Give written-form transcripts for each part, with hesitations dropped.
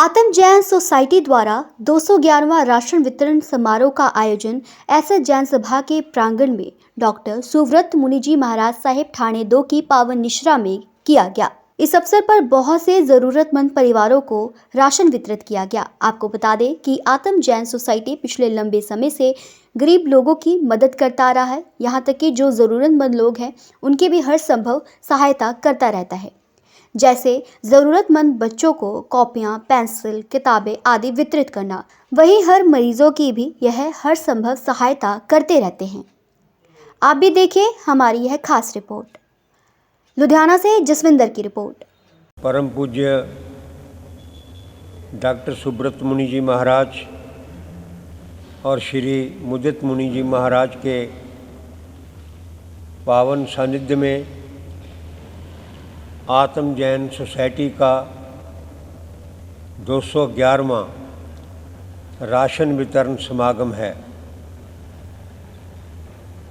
आतम Jain society द्वारा 211वां ration वितरण समारोह का आयोजन एसएस जैन सभा के प्रांगण में डॉक्टर सुव्रत मुनि जी महाराज साहिब ठाणे 2 की पावन निश्रा में किया गया। इस अवसर पर बहुत से जरूरतमंद परिवारों को राशन वितरित किया गया। आपको बता दें कि आतम जैन सोसाइटी पिछले लंबे समय से गरीब लोगों की मदद करता आ रहा है। यहाँ तक कि जो जरूरतमंद लोग हैं उनकी भी हर संभव सहायता करता रहता है, जैसे ज़रूरतमंद बच्चों को कॉपियाँ, पेंसिल, किताबें आदि वितरित करना। वहीं हर मरीजों की भी यह हर संभव सहायता करते रहते हैं। आप भी देखिए हमारी यह खास रिपोर्ट। लुधियाना से जसविंदर की रिपोर्ट। परम पूज्य डॉक्टर सुब्रत मुनि जी महाराज और श्री मुदित मुनि जी महाराज के पावन सानिध्य में आतम जैन सोसाइटी का 211वां राशन वितरण समागम है।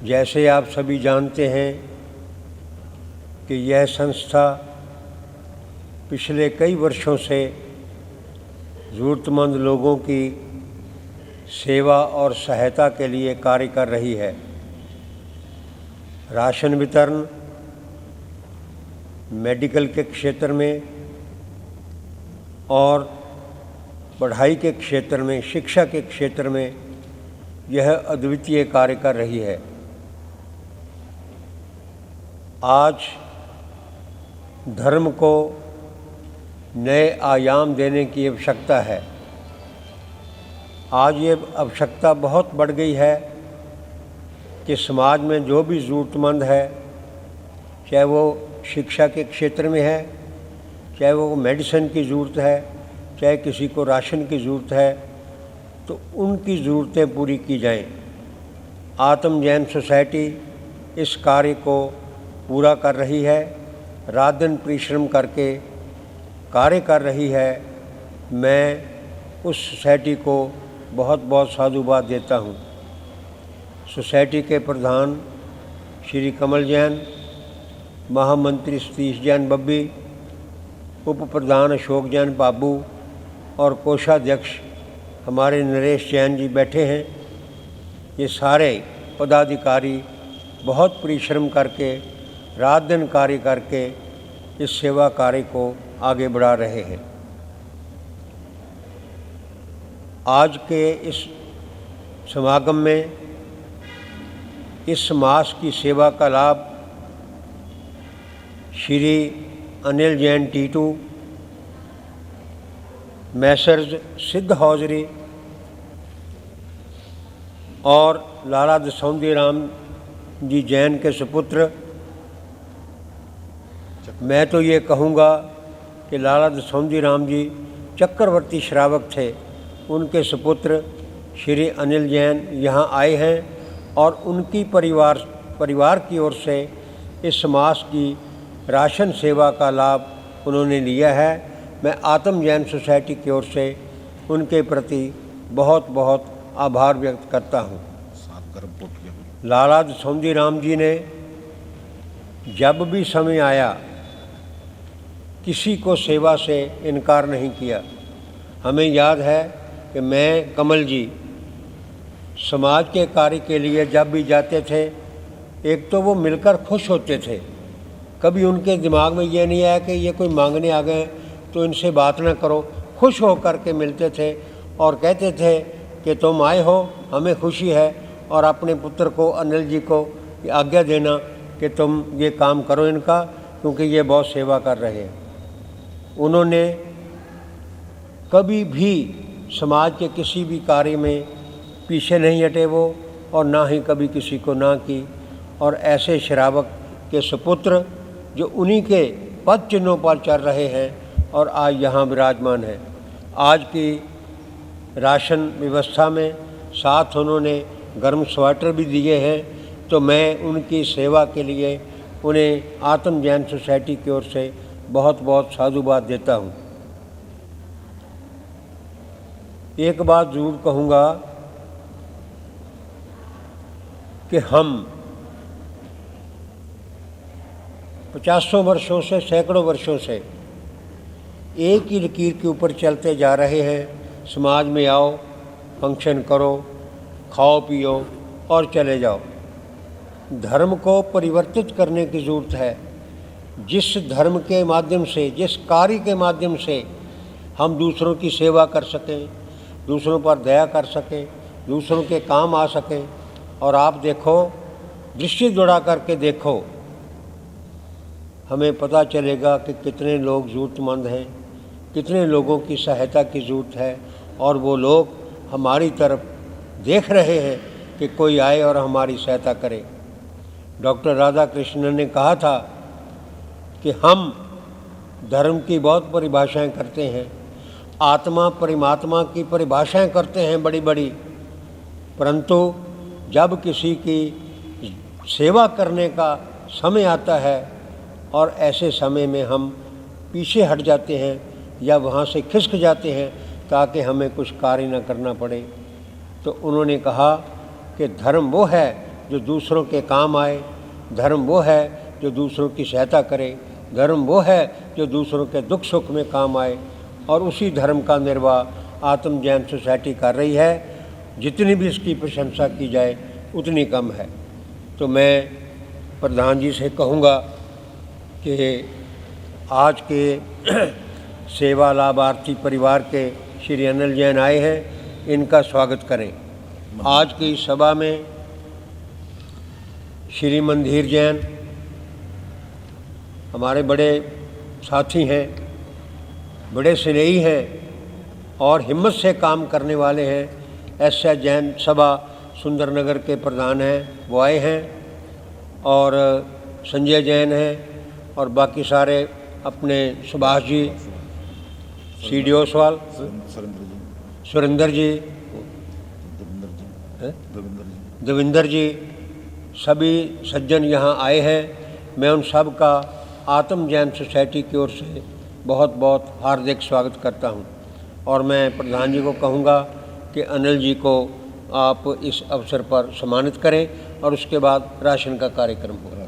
जैसे आप सभी जानते हैं कि यह संस्था पिछले कई वर्षों से ज़रूरतमंद लोगों की सेवा और सहायता के लिए कार्य कर रही है। राशन वितरण मेडिकल के क्षेत्र में और पढ़ाई के क्षेत्र में, शिक्षा के क्षेत्र में यह अद्वितीय कार्य कर रही है। आज धर्म को नए आयाम देने की आवश्यकता है। आज ये आवश्यकता बहुत बढ़ गई है कि समाज में जो भी ज़रूरतमंद है, चाहे वो शिक्षा के क्षेत्र में है, चाहे वो मेडिसिन की ज़रूरत है, चाहे किसी को राशन की ज़रूरत है, तो उनकी ज़रूरतें पूरी की जाएं। आतम जैन सोसाइटी इस कार्य को पूरा कर रही है, रात दिन परिश्रम करके कार्य कर रही है। मैं उस सोसाइटी को बहुत बहुत साधुवाद देता हूँ। सोसाइटी के प्रधान श्री कमल जैन, महामंत्री सतीश जैन बब्बी, उप प्रधान अशोक जैन बाबू और कोषाध्यक्ष हमारे नरेश जैन जी बैठे हैं। ये सारे पदाधिकारी बहुत परिश्रम करके, रात दिन कार्य करके इस सेवा कार्य को आगे बढ़ा रहे हैं। आज के इस समागम में इस मास की सेवा का लाभ श्री अनिल जैन टीटू, मैसर्स सिद्ध हौजरी और लाला दसौंधी राम जी जैन के सुपुत्र, मैं तो ये कहूँगा कि लाला दसौंधी राम जी चक्रवर्ती श्रावक थे, उनके सुपुत्र श्री अनिल जैन यहाँ आए हैं और उनकी परिवार की ओर से इस मास की राशन सेवा का लाभ उन्होंने लिया है। मैं आतम जैन सोसाइटी की ओर से उनके प्रति बहुत बहुत आभार व्यक्त करता हूँ। लाला दसौंधी राम जी ने जब भी समय आया किसी को सेवा से इनकार नहीं किया। हमें याद है कि मैं, कमल जी समाज के कार्य के लिए जब भी जाते थे, एक तो वो मिलकर खुश होते थे, कभी उनके दिमाग में ये नहीं आया कि ये कोई मांगने आ गए तो इनसे बात ना करो। खुश हो कर के मिलते थे और कहते थे कि तुम आए हो, हमें खुशी है, और अपने पुत्र को अनिल जी को आज्ञा देना कि तुम ये काम करो इनका, क्योंकि ये बहुत सेवा कर रहे हैं। उन्होंने कभी भी समाज के किसी भी कार्य में पीछे नहीं हटे वो, और ना ही कभी किसी को ना की। और ऐसे श्रावक के सुपुत्र जो उन्हीं के पद चिन्हों पर चल रहे हैं और आज यहाँ विराजमान हैं। आज की राशन व्यवस्था में साथ उन्होंने गर्म स्वेटर भी दिए हैं, तो मैं उनकी सेवा के लिए उन्हें आतम जैन सोसाइटी की ओर से बहुत बहुत साधुवाद देता हूँ। एक बात ज़रूर कहूँगा कि हम 50 वर्षों से, सैकड़ों वर्षों से एक ही लकीर के ऊपर चलते जा रहे हैं। समाज में आओ, फंक्शन करो, खाओ पियो और चले जाओ। धर्म को परिवर्तित करने की ज़रूरत है। जिस धर्म के माध्यम से, जिस कार्य के माध्यम से हम दूसरों की सेवा कर सकें, दूसरों पर दया कर सकें, दूसरों के काम आ सकें। और आप देखो, दृष्टि जुड़ा करके देखो, हमें पता चलेगा कि कितने लोग ज़रूरतमंद हैं, कितने लोगों की सहायता की ज़रूरत है, और वो लोग हमारी तरफ देख रहे हैं कि कोई आए और हमारी सहायता करे। डॉक्टर राधा कृष्णन ने कहा था कि हम धर्म की बहुत परिभाषाएं करते हैं, आत्मा परमात्मा की परिभाषाएं करते हैं बड़ी बड़ी, परंतु जब किसी की सेवा करने का समय आता है और ऐसे समय में हम पीछे हट जाते हैं या वहाँ से खिसक जाते हैं ताकि हमें कुछ कार्य न करना पड़े, तो उन्होंने कहा कि धर्म वो है जो दूसरों के काम आए, धर्म वो है जो दूसरों की सहायता करे, धर्म वो है जो दूसरों के दुख सुख में काम आए। और उसी धर्म का निर्वाह आत्म जैन सोसाइटी कर रही है। जितनी भी इसकी प्रशंसा की जाए उतनी कम है। तो मैं प्रधान जी से कहूँगा कि आज के सेवा लाभार्थी परिवार के श्री अनिल जैन आए हैं, इनका स्वागत करें। आज की सभा में श्री मंधीर जैन हमारे बड़े साथी हैं, बड़े स्नेही हैं और हिम्मत से काम करने वाले हैं। एस.एस. जैन सभा सुंदरनगर के प्रधान हैं, वो आए हैं, और संजय जैन हैं, और बाकी सारे अपने सुभाष जी, सी.डी. ओसवाल, सुरेंद्र जी, देविंदर जी, सभी सज्जन यहाँ आए हैं। मैं उन सब का आत्म जैन सोसाइटी की ओर से बहुत बहुत हार्दिक स्वागत करता हूँ। और मैं प्रधान जी को कहूँगा कि अनिल जी को आप इस अवसर पर सम्मानित करें और उसके बाद राशन का कार्यक्रम होगा।